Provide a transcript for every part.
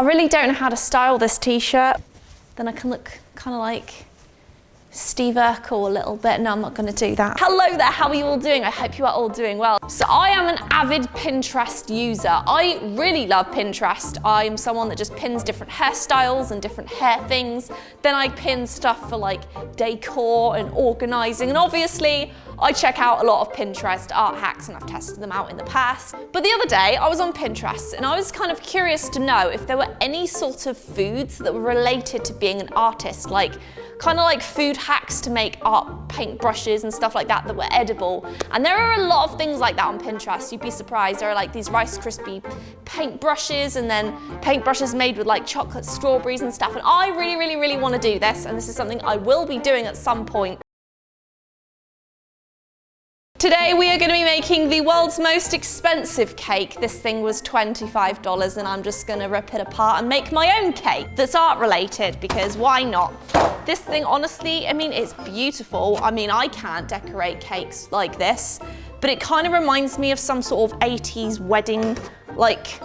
I really don't know how to style this t-shirt. Then I can look kind of like Steve Urkel a little bit. No, I'm not gonna do that. Hello there, how are you all doing? I hope you are all doing well. So I am an avid Pinterest user. I really love Pinterest. I'm someone that just pins different hairstyles and different hair things. Then I pin stuff for like decor and organizing. And obviously, I check out a lot of Pinterest art hacks and I've tested them out in the past. But the other day, I was on Pinterest and I was kind of curious to know if there were any sort of foods that were related to being an artist, like kind of like food hacks to make art paintbrushes and stuff like that that were edible. And there are a lot of things like that on Pinterest. You'd be surprised. There are like these Rice Krispie paintbrushes and then paintbrushes made with like chocolate strawberries and stuff. And I really want to do this. And this is something I will be doing at some point. Today we are going to be making the world's most expensive cake. This thing was $25 and I'm just going to rip it apart and make my own cake that's art related because why not? This thing, honestly, I mean, it's beautiful. I mean, I can't decorate cakes like this, but it kind of reminds me of some sort of 80s wedding, like,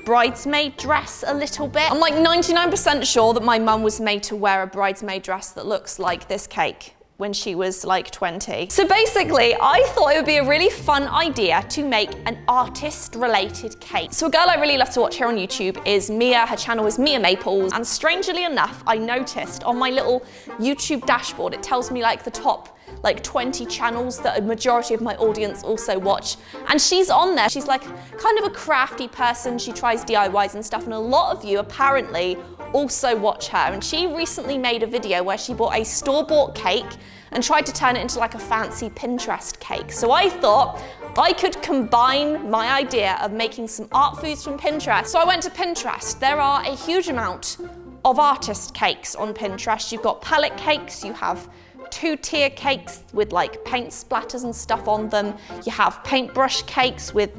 bridesmaid dress a little bit. I'm like 99% sure that my mum was made to wear a bridesmaid dress that looks like this cake when she was like 20. So basically, I thought it would be a really fun idea to make an artist-related cake. So a girl I really love to watch here on YouTube is Mia. Her channel is Mia Maples. And strangely enough, I noticed on my little YouTube dashboard, it tells me like the top like 20 channels that a majority of my audience also watch. And she's on there. She's like kind of a crafty person. She tries DIYs and stuff. And a lot of you apparently also watch her. And she recently made a video where she bought a store-bought cake and tried to turn it into like a fancy Pinterest cake. So I thought I could combine my idea of making some art foods from Pinterest. So I went to Pinterest. There are a huge amount of artist cakes on Pinterest. You've got palette cakes, you have two-tier cakes with like paint splatters and stuff on them. You have paintbrush cakes with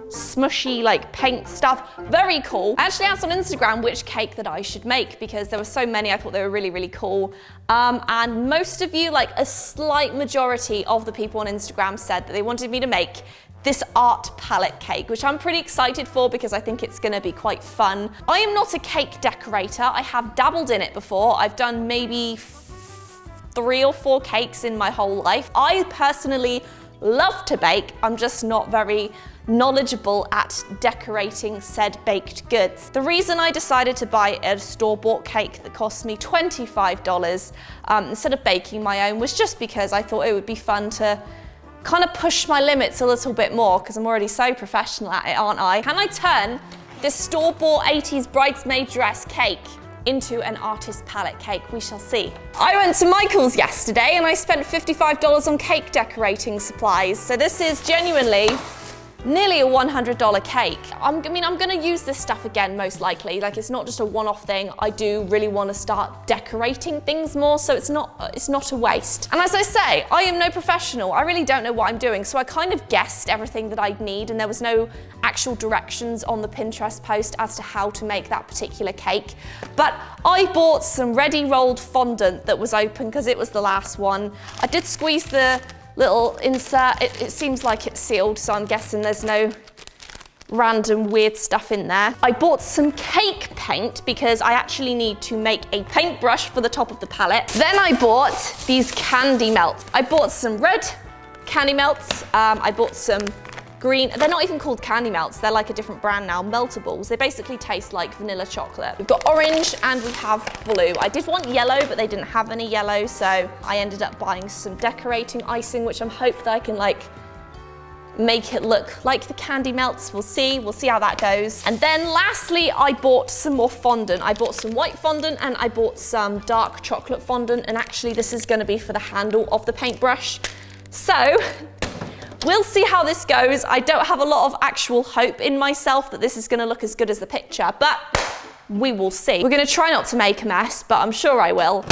smushy like paint stuff. Very cool. I actually asked on Instagram which cake that I should make because there were so many. I thought they were really cool. And most of you, like a slight majority of the people on Instagram said that they wanted me to make this art palette cake, which I'm pretty excited for because I think it's gonna be quite fun. I am not a cake decorator. I have dabbled in it before. I've done maybe 3 or 4 cakes in my whole life. I personally love to bake. I'm just not very knowledgeable at decorating said baked goods. The reason I decided to buy a store-bought cake that cost me $25 instead of baking my own was just because I thought it would be fun to kind of push my limits a little bit more because I'm already so professional at it, aren't I? Can I turn this store-bought 80s bridesmaid dress cake into an artist palette cake? We shall see. I went to Michael's yesterday and I spent $55 on cake decorating supplies. So this is genuinely nearly a $100 cake. I mean, I'm gonna use this stuff again, most likely. Like, it's not just a one-off thing. I do really wanna start decorating things more, so it's not a waste. And as I say, I am no professional. I really don't know what I'm doing, so I kind of guessed everything that I'd need, and there was no actual directions on the Pinterest post as to how to make that particular cake. But I bought some ready rolled fondant that was open because it was the last one. I did squeeze the little insert. It seems like it's sealed, so I'm guessing there's no random weird stuff in there. I bought some cake paint because I actually need to make a paintbrush for the top of the palette. Then I bought these candy melts. I bought some red candy melts. I bought some green. They're not even called candy melts. They're like a different brand now, Meltables. They basically taste like vanilla chocolate. We've got orange and we have blue. I did want yellow, but they didn't have any yellow, so I ended up buying some decorating icing, which I'm hoping that I can like make it look like the candy melts. We'll see how that goes. And then lastly, I bought some more fondant. I bought some white fondant and I bought some dark chocolate fondant, and actually this is gonna be for the handle of the paintbrush. So we'll see how this goes. I don't have a lot of actual hope in myself that this is gonna look as good as the picture, but we will see. We're gonna try not to make a mess, but I'm sure I will.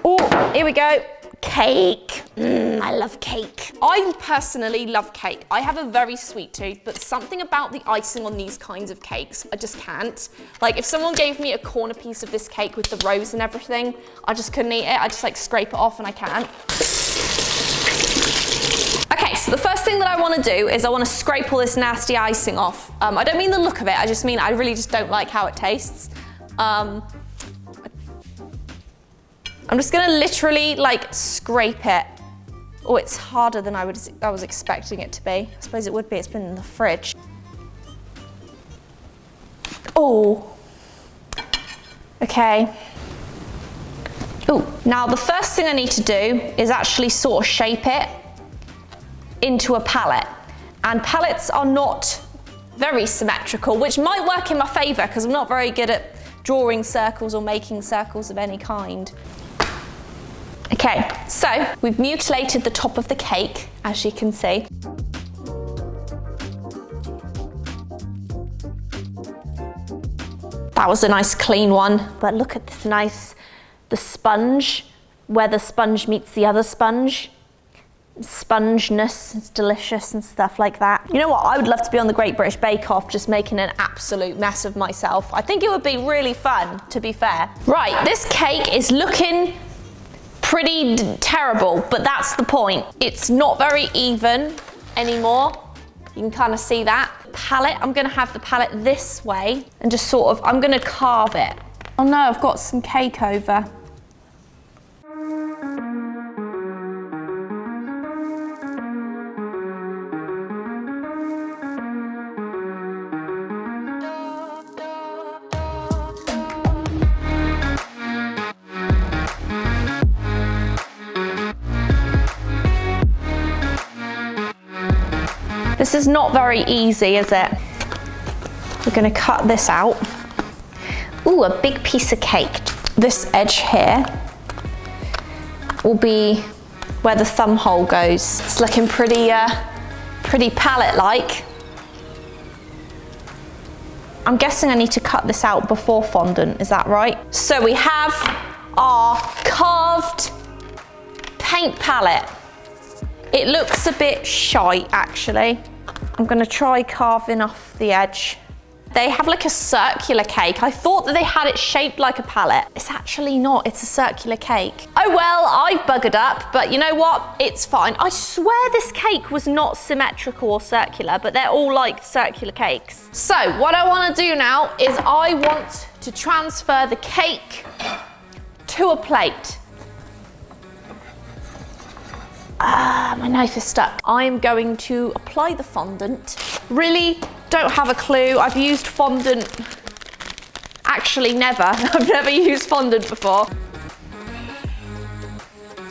Oh, here we go. Cake. I love cake. I personally love cake. I have a very sweet tooth, but something about the icing on these kinds of cakes, I just can't. Like, if someone gave me a corner piece of this cake with the rose and everything, I just couldn't eat it. I just like scrape it off and I can't. Okay, so the first thing that I want to do is I want to scrape all this nasty icing off. I don't mean the look of it, I just mean I really just don't like how it tastes. I'm just gonna literally like scrape it. Oh, it's harder than I was expecting it to be. I suppose it would be, it's been in the fridge. Oh, okay. Oh, now the first thing I need to do is actually sort of shape it into a palette. And palettes are not very symmetrical, which might work in my favour because I'm not very good at drawing circles or making circles of any kind. Okay, so we've mutilated the top of the cake, as you can see. That was a nice clean one, but look at this nice, the sponge, where the sponge meets the other sponge. Spongeness, it's delicious and stuff like that. You know what, I would love to be on the Great British Bake Off just making an absolute mess of myself. I think it would be really fun, to be fair. Right, this cake is looking pretty terrible, but that's the point. It's not very even anymore. You can kind of see that. Palette, I'm gonna have the palette this way and just sort of, I'm gonna carve it. Oh no, I've got some cake over. This is not very easy, is it? We're gonna cut this out. Ooh, a big piece of cake. This edge here will be where the thumb hole goes. It's looking pretty, pretty palette-like. I'm guessing I need to cut this out before fondant, is that right? So we have our carved paint palette. It looks a bit shy, actually. I'm gonna try carving off the edge. They have like a circular cake. I thought that they had it shaped like a palette. It's actually not, it's a circular cake. Oh well, I've buggered up, but you know what? It's fine. I swear this cake was not symmetrical or circular, but they're all like circular cakes. So what I wanna do now is I want to transfer the cake to a plate. My knife is stuck. I'm going to apply the fondant. Really don't have a clue. I've used fondant, actually never. I've never used fondant before.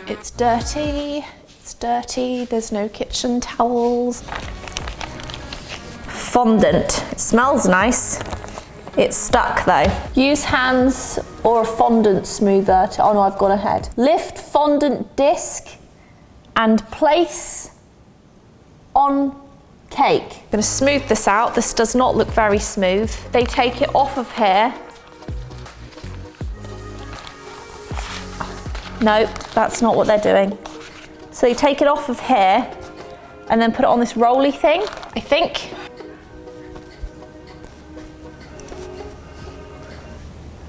It's dirty, there's no kitchen towels. Fondant, it smells nice. It's stuck though. Use hands or a fondant smoother to, oh no, I've gone ahead. Lift fondant disc and place on cake. I'm gonna smooth this out. This does not look very smooth. They take it off of here. No, that's not what they're doing. So they take it off of here and then put it on this rolly thing, I think.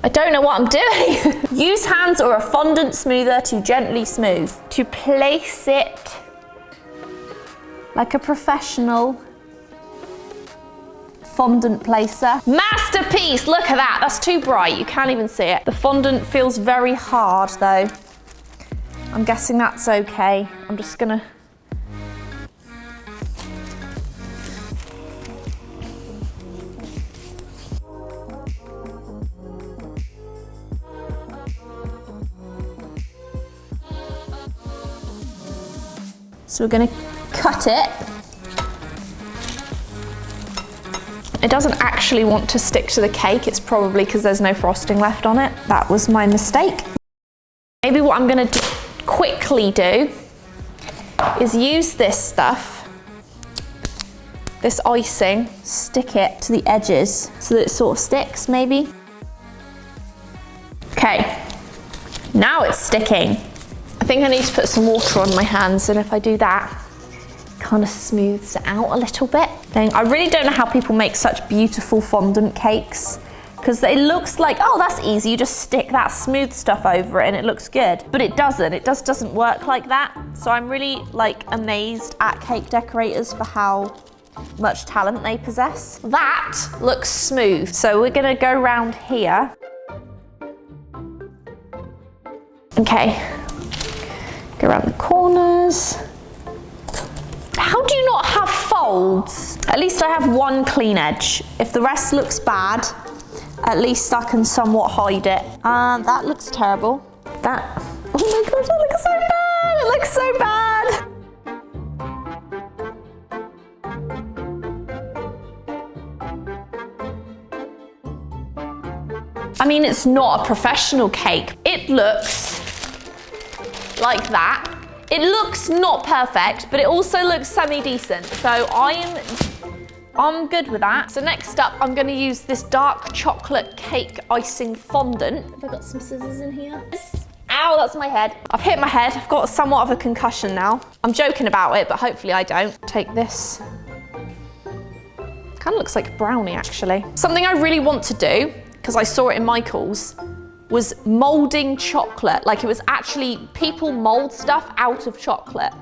I don't know what I'm doing. Use hands or a fondant smoother to gently smooth. To place it like a professional fondant placer. Masterpiece, look at that. That's too bright, you can't even see it. The fondant feels very hard though. I'm guessing that's okay. I'm just gonna So we're going to cut it. It doesn't actually want to stick to the cake. It's probably because there's no frosting left on it. That was my mistake. Maybe what I'm going to quickly do is use this stuff, this icing, stick it to the edges so that it sort of sticks maybe. Okay, now it's sticking. I think I need to put some water on my hands, and if I do that, it kind of smooths it out a little bit. I really don't know how people make such beautiful fondant cakes. because it looks like, oh, that's easy. You just stick that smooth stuff over it and it looks good. But it doesn't. It doesn't work like that. So I'm really like amazed at cake decorators for how much talent they possess. That looks smooth. So we're gonna go around here. Okay, go around the corners. How do you not have folds? At least I have one clean edge. If the rest looks bad, at least I can somewhat hide it. That looks terrible. That, oh my gosh, that looks so bad. It looks so bad. I mean, it's not a professional cake. It looks like that. It looks not perfect, but it also looks semi-decent. So I'm good with that. So next up, I'm gonna use this dark chocolate cake icing fondant. Have I got some scissors in here? Ow, that's my head. I've hit my head. I've got somewhat of a concussion now. I'm joking about it, but hopefully I don't. Take this. Kind of looks like a brownie, actually. Something I really want to do, because I saw it in Michael's, was molding chocolate. Like, it was actually, people mold stuff out of chocolate.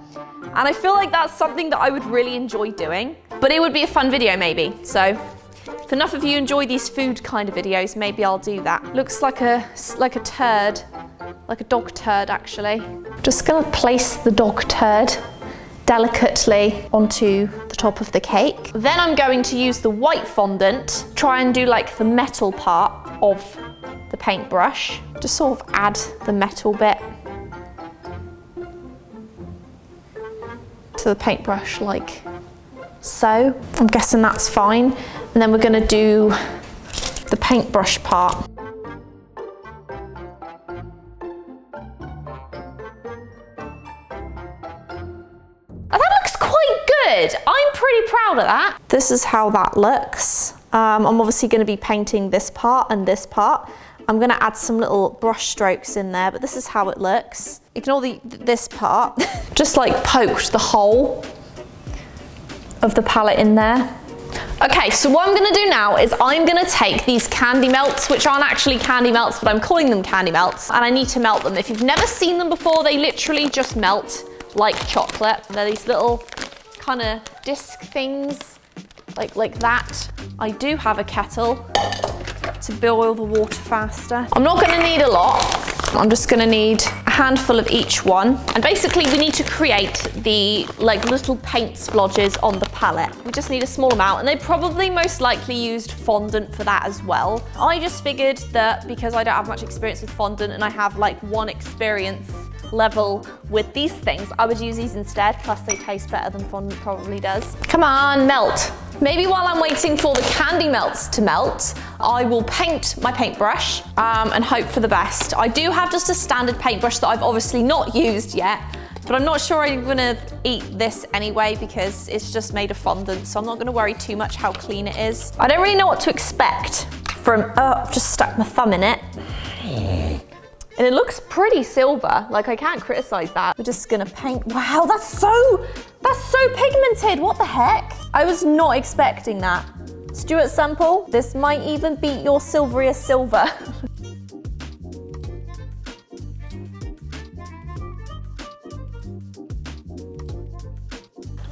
And I feel like that's something that I would really enjoy doing, but it would be a fun video maybe. So if enough of you enjoy these food kind of videos, maybe I'll do that. Looks like a turd, like a dog turd actually. Just gonna place the dog turd delicately onto the top of the cake. Then I'm going to use the white fondant, try and do like the metal part of the paintbrush. Just sort of add the metal bit to the paintbrush like so. I'm guessing that's fine. And then we're gonna do the paintbrush part. That looks quite good. I'm pretty proud of that. This is how that looks. I'm obviously gonna be painting this part and this part. I'm gonna add some little brush strokes in there, but this is how it looks. Ignore this part. Just like poked the hole of the palette in there. Okay, so what I'm gonna do now is I'm gonna take these candy melts, which aren't actually candy melts, but I'm calling them candy melts, and I need to melt them. If you've never seen them before, they literally just melt like chocolate. They're these little kind of disc things, like that. I do have a kettle to boil the water faster. I'm not gonna need a lot. I'm just gonna need a handful of each one. And basically we need to create the like little paint splodges on the palette. We just need a small amount, and they probably most likely used fondant for that as well. I just figured that because I don't have much experience with fondant and I have like one experience level with these things, I would use these instead, plus they taste better than fondant probably does. Come on, melt. Maybe while I'm waiting for the candy melts to melt, I will paint my paintbrush and hope for the best. I do have just a standard paintbrush that I've obviously not used yet, but I'm not sure I'm gonna eat this anyway because it's just made of fondant, so I'm not gonna worry too much how clean it is. I don't really know what to expect from, I've just stuck my thumb in it. And it looks pretty silver, like I can't criticize that. We're just gonna paint, wow, that's so pigmented, what the heck? I was not expecting that. Stuart Semple, this might even beat your silveriest silver.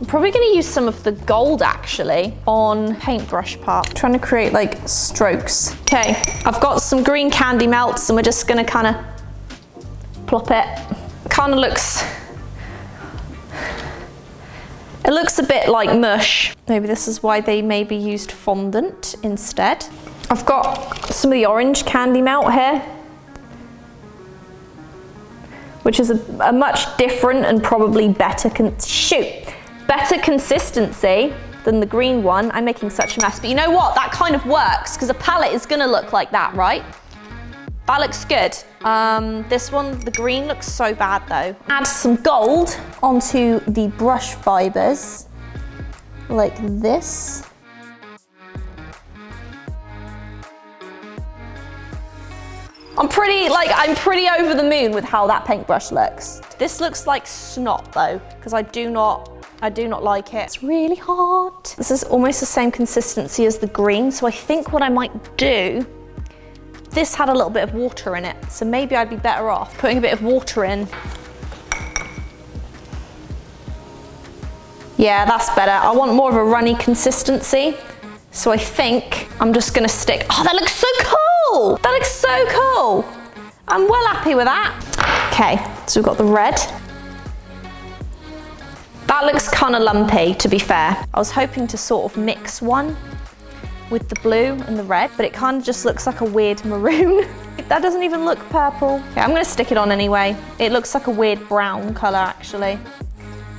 I'm probably gonna use some of the gold actually on paintbrush part. I'm trying to create like strokes. Okay, I've got some green candy melts and we're just gonna kind of plop it. Kind of looks, it looks a bit like mush. Maybe this is why they maybe used fondant instead. I've got some of the orange candy melt here, which is a much different and probably better consistency than the green one. I'm making such a mess, but you know what? That kind of works because a palette is gonna look like that, right? That looks good. This one, the green looks so bad though. Add some gold onto the brush fibers, like this. I'm pretty over the moon with how that paintbrush looks. This looks like snot though, because I do not like it. It's really hard. This is almost the same consistency as the green, so I think what I might do This had a little bit of water in it, so maybe I'd be better off putting a bit of water in. Yeah, that's better. I want more of a runny consistency. So I think I'm just gonna stick, oh, that looks so cool! That looks so cool! I'm well happy with that. Okay, so we've got the red. That looks kind of lumpy, to be fair. I was hoping to sort of mix one with the blue and the red, but it kind of just looks like a weird maroon. That doesn't even look purple. Okay, I'm gonna stick it on anyway. It looks like a weird brown color, actually,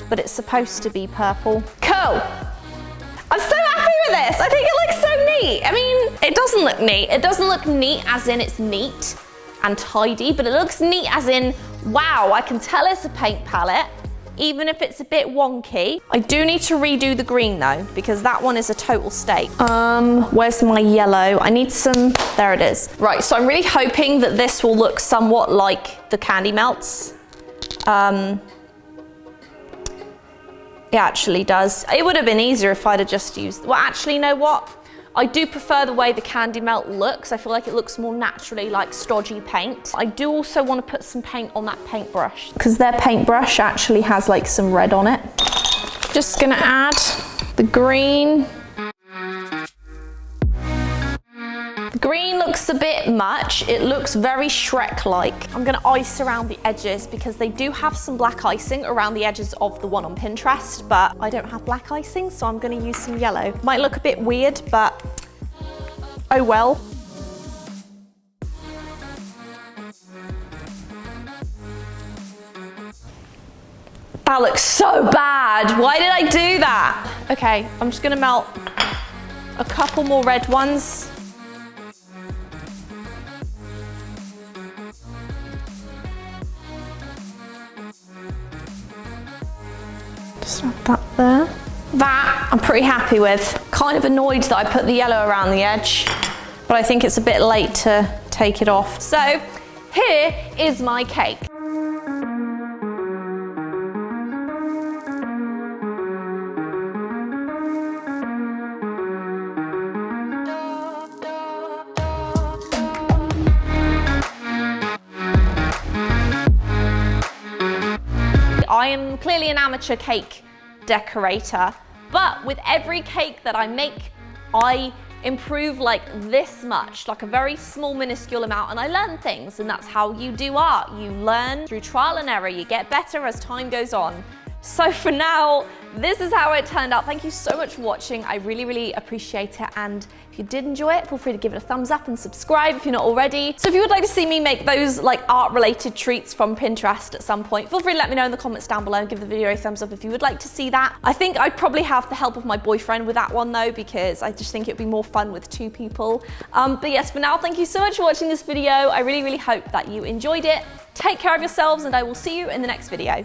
but it's supposed to be purple. Cool. I'm so happy with this. I think it looks so neat. I mean, it doesn't look neat. It doesn't look neat as in it's neat and tidy, but it looks neat as in, wow, I can tell it's a paint palette, even if it's a bit wonky. I do need to redo the green though, because that one is a total state. Where's my yellow? I need some, there it is. Right, so I'm really hoping that this will look somewhat like the Candy Melts. It actually does. It would have been easier if I'd have just used, well, actually, you know what? I do prefer the way the Candy Melt looks. I feel like it looks more naturally like stodgy paint. I do also want to put some paint on that paintbrush, because their paintbrush actually has like some red on it. Just gonna add the green. The green looks a bit much. It looks very Shrek-like. I'm gonna ice around the edges because they do have some black icing around the edges of the one on Pinterest, but I don't have black icing, so I'm gonna use some yellow. Might look a bit weird, but oh well. That looks so bad. Why did I do that? Okay, I'm just gonna melt a couple more red ones. Just add that there. That I'm pretty happy with. Kind of annoyed that I put the yellow around the edge, but I think it's a bit late to take it off. So here is my cake. I am clearly an amateur cake decorator, but with every cake that I make, I improve like this much, like a very small minuscule amount, and I learn things, and that's how you do art. You learn through trial and error, you get better as time goes on. So for now, this is how it turned out. Thank you so much for watching. I really, really appreciate it. And if you did enjoy it, feel free to give it a thumbs up and subscribe if you're not already. So if you would like to see me make those like art related treats from Pinterest at some point, feel free to let me know in the comments down below and give the video a thumbs up if you would like to see that. I think I'd probably have the help of my boyfriend with that one though, because I just think it'd be more fun with two people. But yes, for now, thank you so much for watching this video. I really, really hope that you enjoyed it. Take care of yourselves, and I will see you in the next video.